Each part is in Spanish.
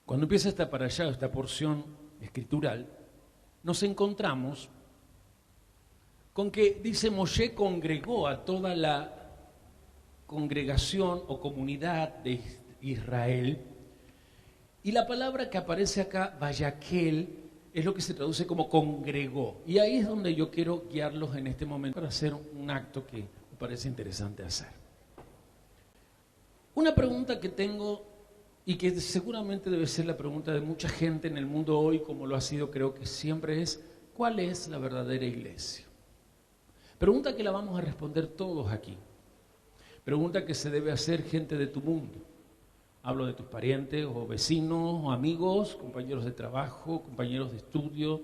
Cuando empieza esta parashá, esta porción escritural, nos encontramos con que dice Moshe congregó a toda la congregación o comunidad de Israel, y la palabra que aparece acá, Vayaquel, es lo que se traduce como congregó. Y ahí es donde yo quiero guiarlos en este momento para hacer un acto que me parece interesante hacer. Una pregunta que tengo y que seguramente debe ser la pregunta de mucha gente en el mundo hoy, como lo ha sido creo que siempre, es: ¿cuál es la verdadera iglesia? Pregunta que la vamos a responder todos aquí. Pregunta que se debe hacer gente de tu mundo. Hablo de tus parientes o vecinos o amigos, compañeros de trabajo, compañeros de estudio,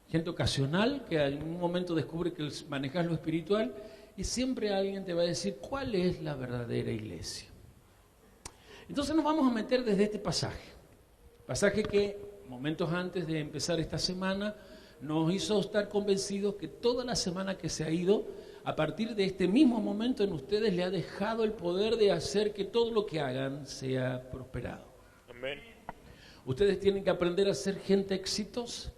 gente ocasional que en un momento descubre que manejas lo espiritual, y siempre alguien te va a decir cuál es la verdadera iglesia. Entonces nos vamos a meter desde este pasaje que momentos antes de empezar esta semana nos hizo estar convencidos que toda la semana que se ha ido, a partir de este mismo momento en ustedes le ha dejado el poder de hacer que todo lo que hagan sea prosperado. Amén. Ustedes tienen que aprender a ser gente exitosa.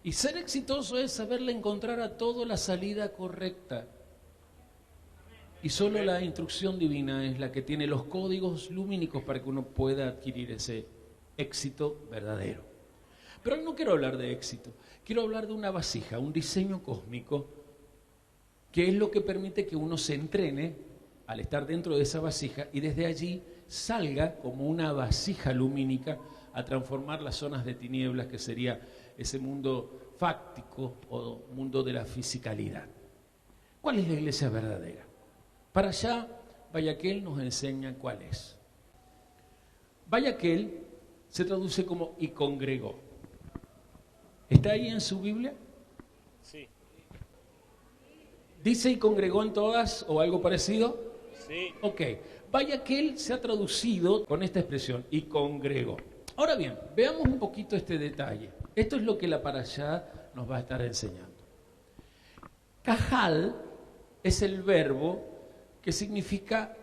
Y ser exitoso es saberle encontrar a todo la salida correcta. Y solo la instrucción divina es la que tiene los códigos lumínicos para que uno pueda adquirir ese éxito verdadero. Pero hoy no quiero hablar de éxito, quiero hablar de una vasija, un diseño cósmico, que es lo que permite que uno se entrene al estar dentro de esa vasija y desde allí salga como una vasija lumínica a transformar las zonas de tinieblas, que sería ese mundo fáctico o mundo de la fisicalidad. ¿Cuál es la iglesia verdadera? Para allá, Vayaquel nos enseña cuál es. Vayaquel se traduce como y congregó. ¿Está ahí en su Biblia? Sí. ¿Dice y congregó en todas o algo parecido? Sí. Ok. Vayaquel se ha traducido con esta expresión, y congregó. Ahora bien, veamos un poquito este detalle. Esto es lo que la parashá nos va a estar enseñando. Cajal es el verbo que significa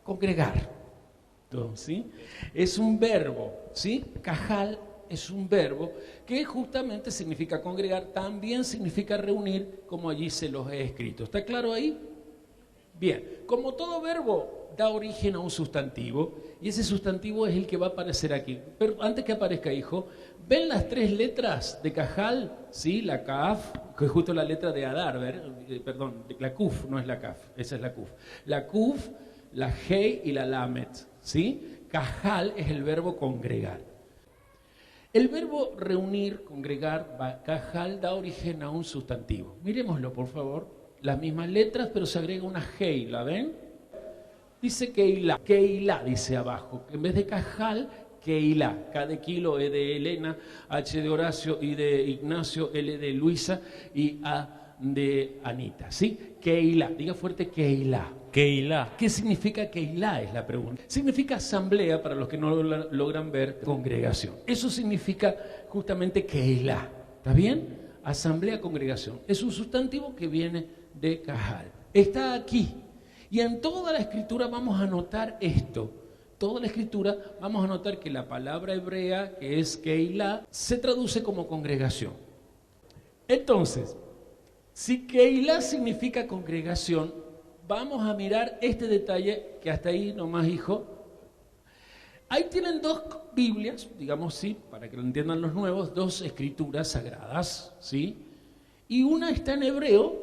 congregar. ¿Sí? Es un verbo, ¿sí? Cajal es un verbo que justamente significa congregar, también significa reunir, como allí se los he escrito. ¿Está claro ahí? Bien, como todo verbo da origen a un sustantivo, y ese sustantivo es el que va a aparecer aquí. Pero antes que aparezca, hijo, ¿ven las tres letras de Cajal? ¿Sí? La Kaf, que es justo la letra de Adar, perdón, la Kuf, no es la Kaf, esa es la Kuf. La Kuf, la Hei y la Lamet, ¿sí? Cajal es el verbo congregar. El verbo reunir, congregar, Cajal, da origen a un sustantivo. Miremoslo, por favor. Las mismas letras, pero se agrega una Hei, ¿la ven? Dice Keilah. Keilah dice abajo. En vez de Cajal, Keilah. K de kilo, E de Elena, H de Horacio, I de Ignacio, L de Luisa y A de Anita. ¿Sí? Keilah. Diga fuerte Keilah. Keilah. ¿Qué significa Keilah? Es la pregunta. Significa asamblea, para los que no lo logran ver, congregación. Eso significa justamente Keilah. ¿Está bien? Asamblea, congregación. Es un sustantivo que viene de Cajal. Está aquí. Y en toda la escritura vamos a notar esto. Toda la escritura vamos a notar que la palabra hebrea, que es Keilah, se traduce como congregación. Entonces, si Keilah significa congregación, vamos a mirar este detalle, que hasta ahí nomás, hijo. Ahí tienen dos Biblias, digamos, sí, para que lo entiendan los nuevos, dos escrituras sagradas, ¿sí? Y una está en hebreo,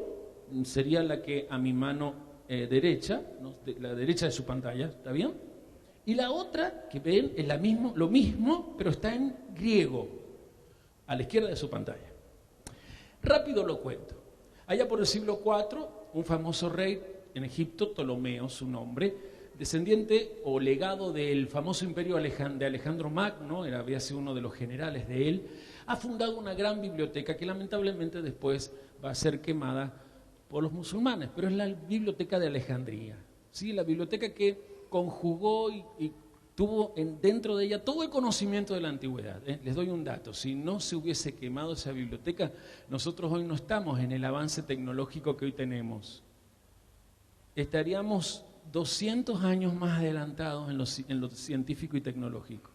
sería la que a mi mano derecha, ¿no? La derecha de su pantalla, ¿está bien? Y la otra, que ven, es lo mismo, pero está en griego, a la izquierda de su pantalla. Rápido lo cuento. Allá por el siglo IV, un famoso rey en Egipto, Ptolomeo, su nombre, descendiente o legado del famoso imperio de Alejandro Magno, había sido uno de los generales de él, ha fundado una gran biblioteca que lamentablemente después va a ser quemada por los musulmanes, pero es la biblioteca de Alejandría, ¿sí? La biblioteca que conjugó y tuvo dentro de ella todo el conocimiento de la antigüedad. Les doy un dato: si no se hubiese quemado esa biblioteca, nosotros hoy no estamos en el avance tecnológico que hoy tenemos. Estaríamos 200 años más adelantados en lo científico y tecnológico.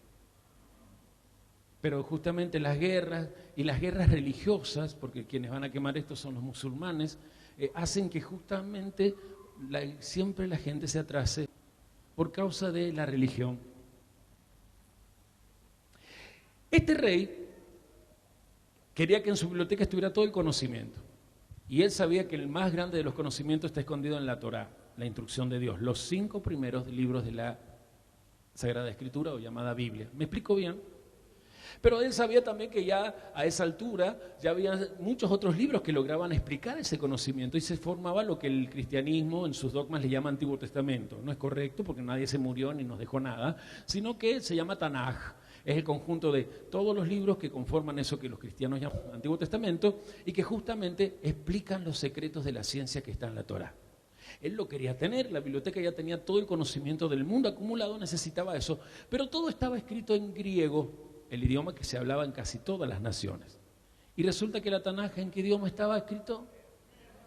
Pero justamente las guerras y las guerras religiosas, porque quienes van a quemar esto son los musulmanes, hacen que justamente siempre la gente se atrase por causa de la religión. Este rey quería que en su biblioteca estuviera todo el conocimiento. Y él sabía que el más grande de los conocimientos está escondido en la Torá, la instrucción de Dios, los 5 primeros libros de la Sagrada Escritura o llamada Biblia. ¿Me explico bien? Pero él sabía también que ya a esa altura ya había muchos otros libros que lograban explicar ese conocimiento y se formaba lo que el cristianismo en sus dogmas le llama Antiguo Testamento. No es correcto porque nadie se murió ni nos dejó nada, sino que se llama Tanaj. Es el conjunto de todos los libros que conforman eso que los cristianos llaman Antiguo Testamento y que justamente explican los secretos de la ciencia que está en la Torá. Él lo quería tener, la biblioteca ya tenía todo el conocimiento del mundo acumulado, necesitaba eso, pero todo estaba escrito en griego, el idioma que se hablaba en casi todas las naciones. Y resulta que la Tanaj, ¿en qué idioma estaba escrito?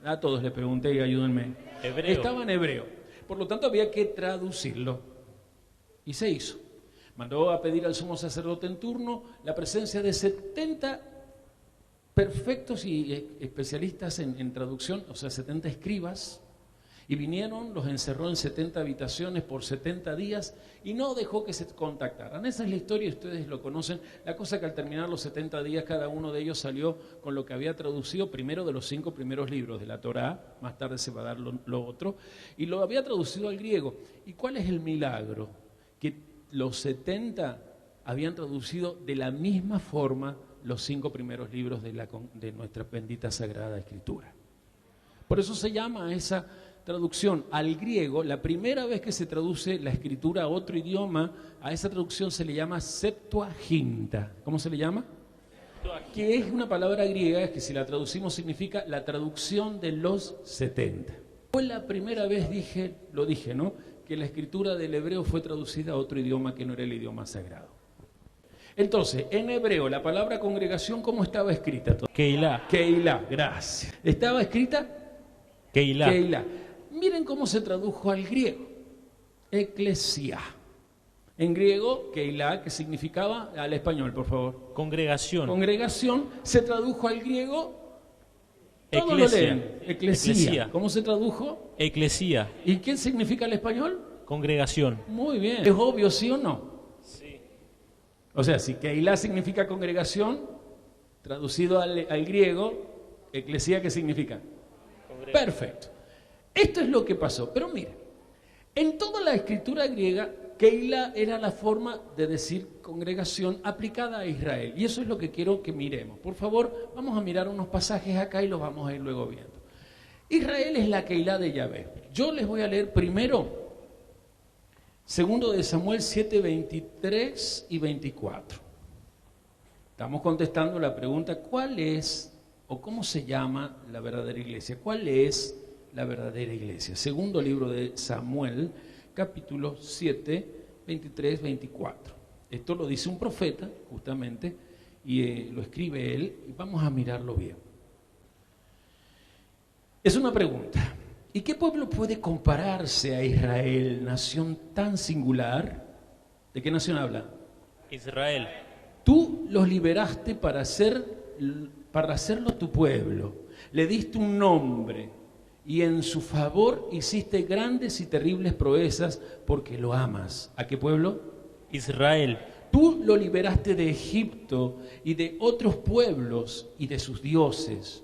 A todos les pregunté y ayúdenme. Hebreo. Estaba en hebreo, por lo tanto había que traducirlo y se hizo. Mandó a pedir al sumo sacerdote en turno la presencia de 70 perfectos y especialistas en traducción, o sea, 70 escribas, y vinieron, los encerró en 70 habitaciones por 70 días y no dejó que se contactaran. Esa es la historia, ustedes lo conocen. La cosa que al terminar los 70 días, cada uno de ellos salió con lo que había traducido primero de los 5 primeros libros de la Torá, más tarde se va a dar lo otro, y lo había traducido al griego. ¿Y cuál es el milagro? Que los 70 habían traducido de la misma forma los 5 primeros libros de nuestra bendita Sagrada Escritura. Por eso se llama a esa traducción al griego, la primera vez que se traduce la escritura a otro idioma, a esa traducción se le llama Septuaginta. ¿Cómo se le llama? Que es una palabra griega que si la traducimos significa la traducción de los 70. Fue la primera vez, lo dije, ¿no?, que la escritura del hebreo fue traducida a otro idioma que no era el idioma sagrado. Entonces, en hebreo, la palabra congregación, ¿cómo estaba escrita? Keilah. Keilah, gracias. ¿Estaba escrita? Keilah. Keilah. Miren cómo se tradujo al griego. Eclesia. En griego, Keilah, que significaba, al español, por favor. Congregación. Congregación, se tradujo al griego. Todos lo Eclesia. leen. Eclesia. Eclesia. ¿Cómo se tradujo? Eclesía. ¿Y qué significa el español? Congregación. Muy bien. ¿Es obvio, sí o no? Sí. O sea, si Keilah significa congregación, traducido al griego, eclesia, ¿qué significa? Perfecto. Esto es lo que pasó. Pero mire, en toda la escritura griega, Keilah era la forma de decir congregación aplicada a Israel. Y eso es lo que quiero que miremos. Por favor, vamos a mirar unos pasajes acá y los vamos a ir luego viendo. Israel es la Keilah de Yahvé. Yo les voy a leer primero, segundo de Samuel 7, 23 y 24. Estamos contestando la pregunta, ¿cuál es o cómo se llama la verdadera iglesia? ¿Cuál es la verdadera iglesia? Segundo libro de Samuel, capítulo 7, 23, 24. Esto lo dice un profeta, justamente, y lo escribe él, y vamos a mirarlo bien. Es una pregunta. ¿Y qué pueblo puede compararse a Israel, nación tan singular? ¿De qué nación habla? Israel. Tú los liberaste para hacerlo tu pueblo. Le diste un nombre y en su favor hiciste grandes y terribles proezas porque lo amas. ¿A qué pueblo? Israel. Tú lo liberaste de Egipto y de otros pueblos y de sus dioses.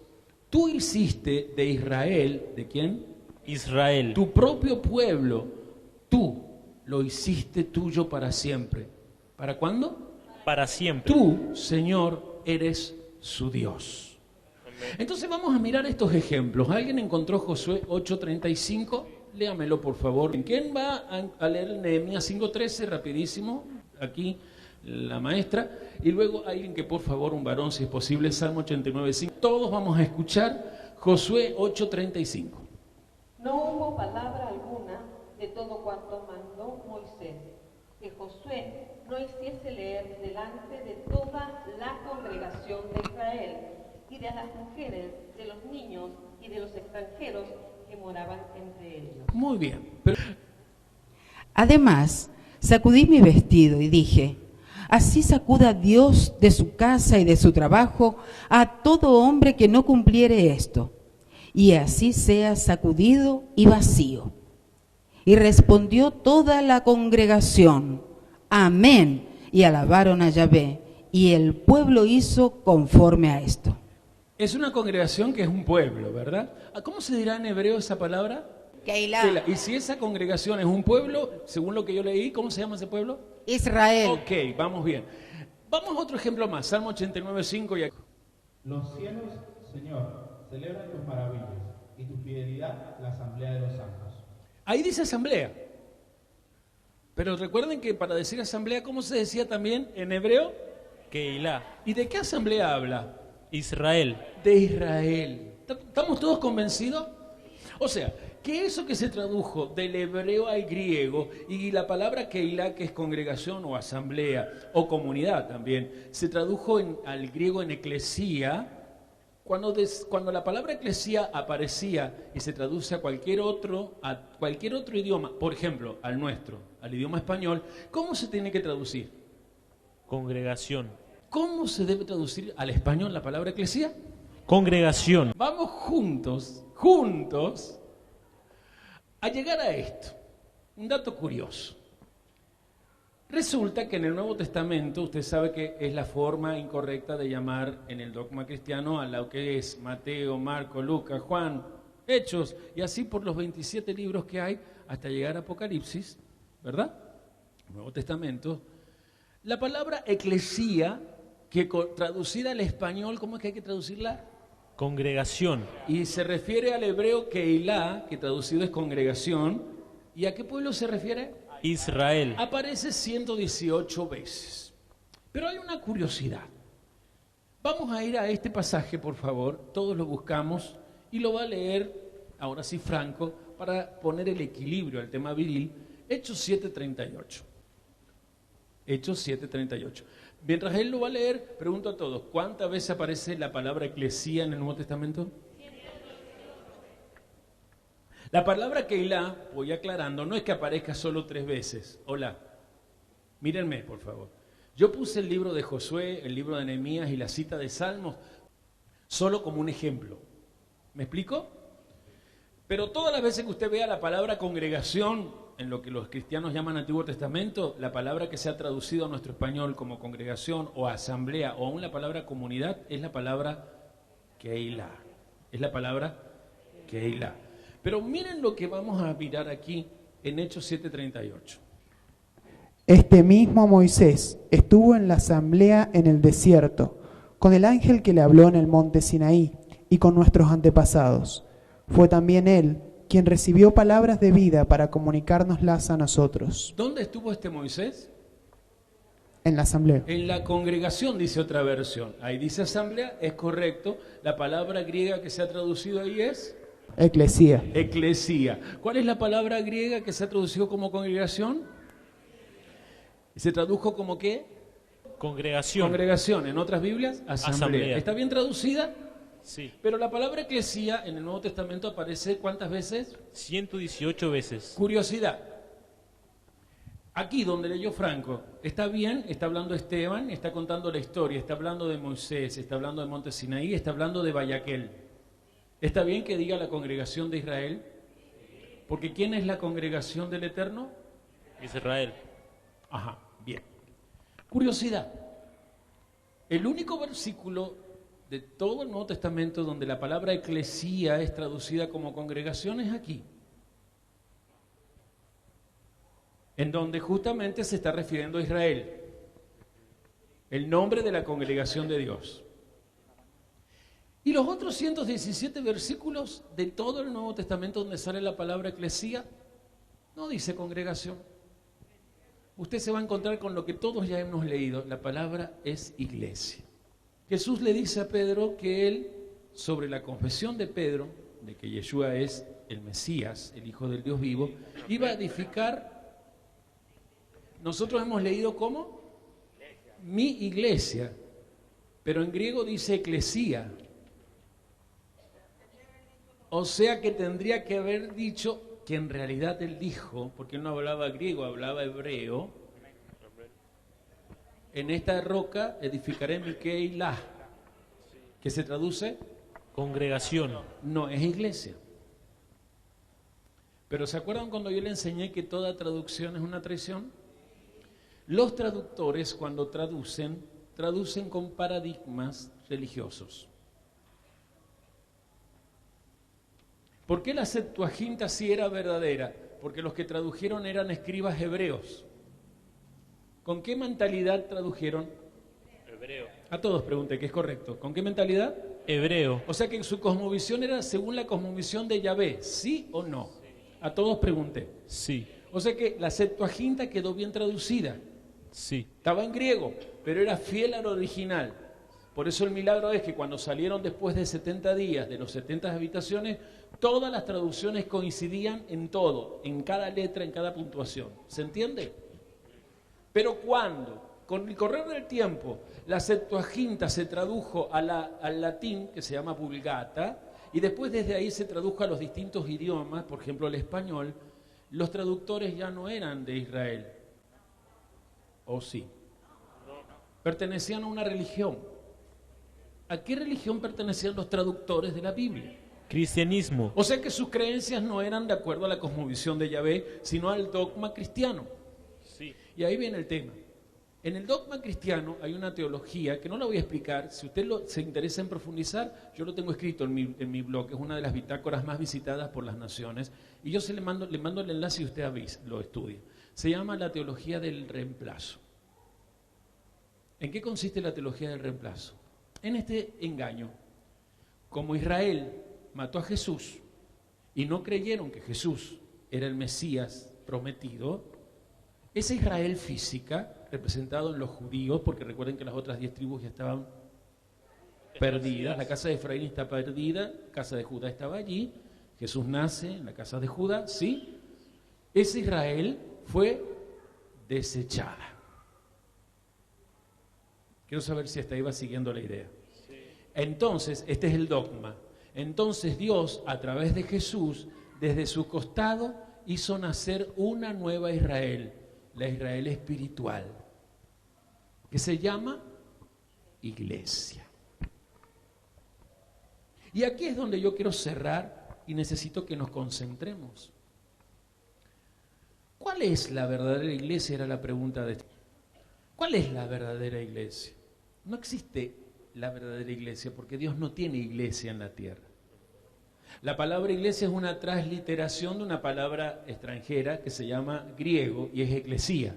Tú hiciste de Israel, ¿de quién? Israel. Tu propio pueblo, tú lo hiciste tuyo para siempre. ¿Para cuándo? Para siempre. Tú, Señor, eres su Dios. Entonces vamos a mirar estos ejemplos. ¿Alguien encontró Josué 8:35? Léamelo, por favor. ¿Quién va a leer Nehemías 5:13? Rapidísimo. Aquí la maestra. Y luego alguien que, por favor, un varón, si es posible, Salmo 89:5. Todos vamos a escuchar Josué 8:35. No hubo palabra alguna de todo cuanto mandó Moisés, que Josué no hiciese leer delante de toda la congregación de Israel y de las mujeres, de los niños y de los extranjeros que moraban entre ellos. Muy bien. Además, sacudí mi vestido y dije, Así sacuda Dios de su casa y de su trabajo a todo hombre que no cumpliere esto, y así sea sacudido y vacío. Y respondió toda la congregación, amén, y alabaron a Yahvé, y el pueblo hizo conforme a esto. Es una congregación que es un pueblo, ¿verdad? ¿Cómo se dirá en hebreo esa palabra? Keilah. Y si esa congregación es un pueblo, según lo que yo leí, ¿cómo se llama ese pueblo? Israel. Ok, vamos bien. Vamos a otro ejemplo más, Salmo 89:5. Los cielos, Señor, celebran tus maravillas y tu fidelidad la asamblea de los santos. Ahí dice asamblea. Pero recuerden que para decir asamblea, ¿cómo se decía también en hebreo? Keilah. ¿Y de qué asamblea habla? Israel. De Israel. ¿Estamos todos convencidos? O sea, que eso que se tradujo del hebreo al griego y la palabra Keilah, que es congregación o asamblea o comunidad también, se tradujo al griego en eclesía. Cuando la palabra eclesía aparecía y se traduce a cualquier otro idioma, por ejemplo, al nuestro, al idioma español, ¿cómo se tiene que traducir? Congregación. ¿Cómo se debe traducir al español la palabra eclesía? Congregación. Vamos juntos, a llegar a esto. Un dato curioso. Resulta que en el Nuevo Testamento, usted sabe que es la forma incorrecta de llamar en el dogma cristiano a lo que es Mateo, Marco, Lucas, Juan, Hechos, y así por los 27 libros que hay hasta llegar a Apocalipsis, ¿verdad? Nuevo Testamento. La palabra eclesía, que traducida al español, ¿cómo es que hay que traducirla? Congregación. Y se refiere al hebreo Keilah, que traducido es congregación. ¿Y a qué pueblo se refiere? Israel. Aparece 118 veces. Pero hay una curiosidad. Vamos a ir a este pasaje, por favor. Todos lo buscamos y lo va a leer, ahora sí Franco, para poner el equilibrio al tema viril. Hechos 7:38. Hechos 7:38. Mientras él lo va a leer, pregunto a todos, ¿cuántas veces aparece la palabra eclesía en el Nuevo Testamento? La palabra Keilah, voy aclarando, no es que aparezca solo 3 veces. Hola, mírenme por favor. Yo puse el libro de Josué, el libro de Nehemías y la cita de Salmos solo como un ejemplo. ¿Me explico? Pero todas las veces que usted vea la palabra congregación, en lo que los cristianos llaman Antiguo Testamento, la palabra que se ha traducido a nuestro español como congregación o asamblea o aún la palabra comunidad, es la palabra Keilah. Es la palabra Keilah. Pero miren lo que vamos a mirar aquí en Hechos 7:38. Este mismo Moisés estuvo en la asamblea en el desierto, con el ángel que le habló en el monte Sinaí y con nuestros antepasados. Fue también él quien recibió palabras de vida para comunicárnoslas a nosotros. ¿Dónde estuvo este Moisés? En la asamblea. En la congregación, dice otra versión. Ahí dice asamblea, es correcto. La palabra griega que se ha traducido ahí es Eclesía. eclesía. ¿Cuál es la palabra griega que se ha traducido como congregación? ¿Se tradujo como qué? Congregación. Congregación. En otras Biblias, asamblea. ¿Está bien traducida? Sí. Pero la palabra eclesía en el Nuevo Testamento aparece ¿cuántas veces? 118 veces. Curiosidad. Aquí donde leyó Franco, está bien, está hablando Esteban, está contando la historia, está hablando de Moisés, está hablando de Monte Sinaí, está hablando de Bayaquel. ¿Está bien que diga la congregación de Israel? Porque ¿quién es la congregación del Eterno? Israel. Ajá, bien. Curiosidad. El único versículo de todo el Nuevo Testamento donde la palabra eclesía es traducida como congregación es aquí, en donde justamente se está refiriendo a Israel, el nombre de la congregación de Dios. Y los otros 117 versículos de todo el Nuevo Testamento donde sale la palabra eclesía, no dice congregación. Usted se va a encontrar con lo que todos ya hemos leído, la palabra es iglesia. Jesús le dice a Pedro que él, sobre la confesión de Pedro, de que Yeshua es el Mesías, el Hijo del Dios vivo, iba a edificar, nosotros hemos leído ¿cómo? Mi iglesia, pero en griego dice eclesía. O sea que tendría que haber dicho que en realidad él dijo, porque él no hablaba griego, hablaba hebreo, En esta roca edificaré mi Keilah, que se traduce, Congregación. no, es iglesia. Pero ¿se acuerdan cuando yo le enseñé que toda traducción es una traición? Los traductores cuando traducen con paradigmas religiosos. ¿Por qué la Septuaginta sí era verdadera? Porque los que tradujeron eran escribas hebreos. ¿Con qué mentalidad tradujeron? Hebreo. A todos pregunté, ¿qué es correcto? ¿Con qué mentalidad? Hebreo. O sea que su cosmovisión era según la cosmovisión de Yahvé, ¿sí o no? A todos pregunté. Sí. O sea que la Septuaginta quedó bien traducida. Sí. Estaba en griego, pero era fiel al original. Por eso el milagro es que cuando salieron después de 70 días, de los 70 habitaciones, todas las traducciones coincidían en todo, en cada letra, en cada puntuación. ¿Se entiende? Pero cuando, con el correr del tiempo, la Septuaginta se tradujo al latín, que se llama Vulgata, y después desde ahí se tradujo a los distintos idiomas, por ejemplo el español, los traductores ya no eran de Israel. ¿O sí? Pertenecían a una religión. ¿A qué religión pertenecían los traductores de la Biblia? Cristianismo. O sea que sus creencias no eran de acuerdo a la cosmovisión de Yahvé, sino al dogma cristiano. Sí. Y ahí viene el tema. En el dogma cristiano hay una teología que no la voy a explicar. Si usted se interesa en profundizar, yo lo tengo escrito en mi blog. Es una de las bitácoras más visitadas por las naciones. Y yo le mando el enlace y usted lo estudia. Se llama la teología del reemplazo. ¿En qué consiste la teología del reemplazo? En este engaño. Como Israel mató a Jesús y no creyeron que Jesús era el Mesías prometido, esa Israel física, representado en los judíos, porque recuerden que las otras 10 tribus ya estaban perdidas, la casa de Efraín está perdida, la casa de Judá estaba allí, Jesús nace en la casa de Judá, ¿sí? Esa Israel fue desechada. Quiero saber si hasta ahí va siguiendo la idea. Entonces, este es el dogma. Entonces Dios, a través de Jesús, desde su costado, hizo nacer una nueva Israel, la Israel espiritual, que se llama iglesia. Y aquí es donde yo quiero cerrar y necesito que nos concentremos. ¿Cuál es la verdadera iglesia? Era la pregunta de... ¿Cuál es la verdadera iglesia? No existe la verdadera iglesia porque Dios no tiene iglesia en la tierra. La palabra iglesia es una transliteración de una palabra extranjera que se llama griego y es eclesía.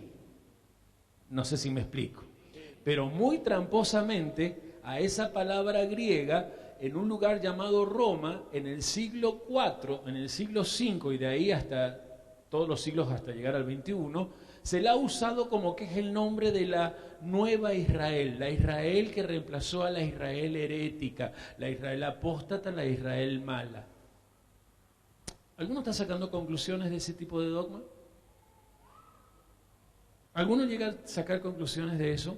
No sé si me explico. Pero muy tramposamente a esa palabra griega, en un lugar llamado Roma, en el siglo IV, en el siglo V y de ahí hasta todos los siglos hasta llegar al XXI, se la ha usado como que es el nombre de la nueva Israel, la Israel que reemplazó a la Israel herética, la Israel apóstata, la Israel mala. ¿Alguno está sacando conclusiones de ese tipo de dogma? ¿Alguno llega a sacar conclusiones de eso?